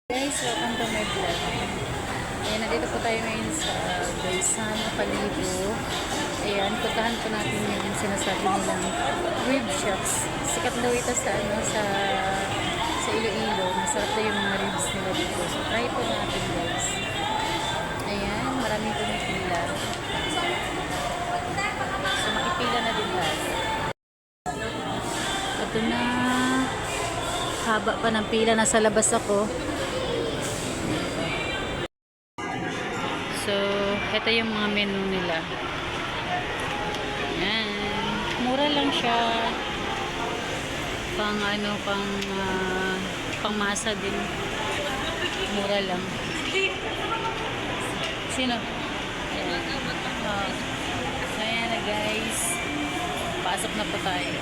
Guys, welcome to my vlog. Ayan, nandito po tayo ngayon sa Gaisano, Palibo. Ayan, puntahan po natin yung sinasabi nilang rib shops. Sikat daw ito sa Iloilo. Masarap daw yung mga ribs nila dito. So, try po natin guys. Ayan, maraming pumipila. So, makipila na din tayo. Ito na. Haba pa ng pila. Nasa labas ako. So, ito yung mga menu nila. Yan. Mura lang siya. Pang masa din. Mura lang. Sino? Ayan. Ayan na guys. Pasok na po tayo.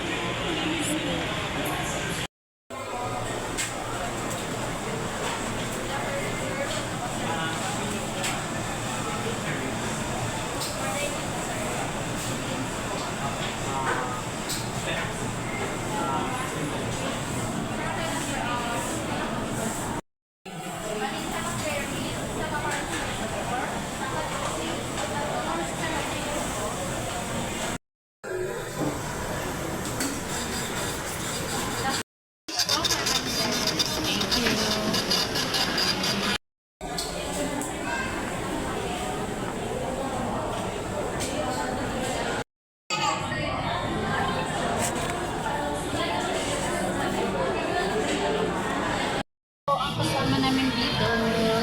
Kasama namin dito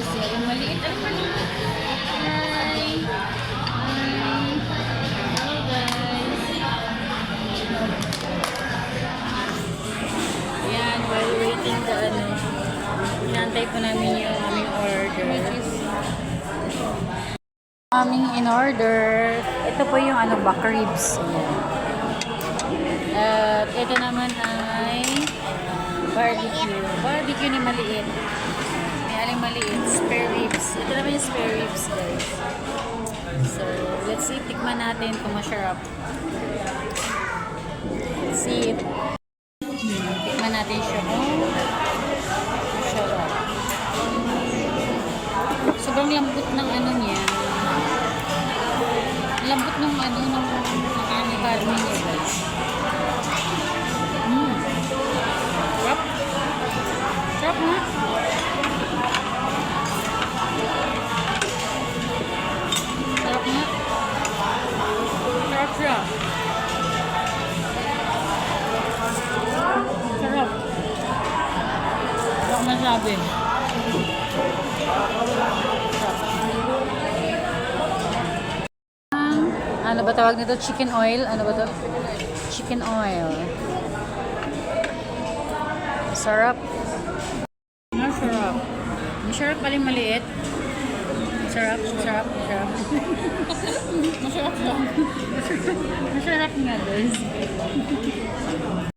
si yung maliit. Hi! Hi! Hello guys! Ayan, while waiting inantay po namin yung aming order. Aming in-order. Ito po yung back ribs. Ayan. At ito naman ay barbecue. Barbecue ni maliit. May aling maliit. Spare ribs. Ito naman yung spare ribs, guys. So, let's see. Tikman natin kung masarap. Let's see. Tikman natin siya kung masarap. Sobrang lambot ng niya. Lambot ng karne niya, guys. Sarap nga. Sarap nga. Sarap siya. Sarap. Wala akong masabi. Ano ba tawag nito? Chicken oil? Ano ba to? Chicken oil. Sarap. Masarap. Masarap pala yung maliit. Masarap. Masarap siya. Masarap nga guys.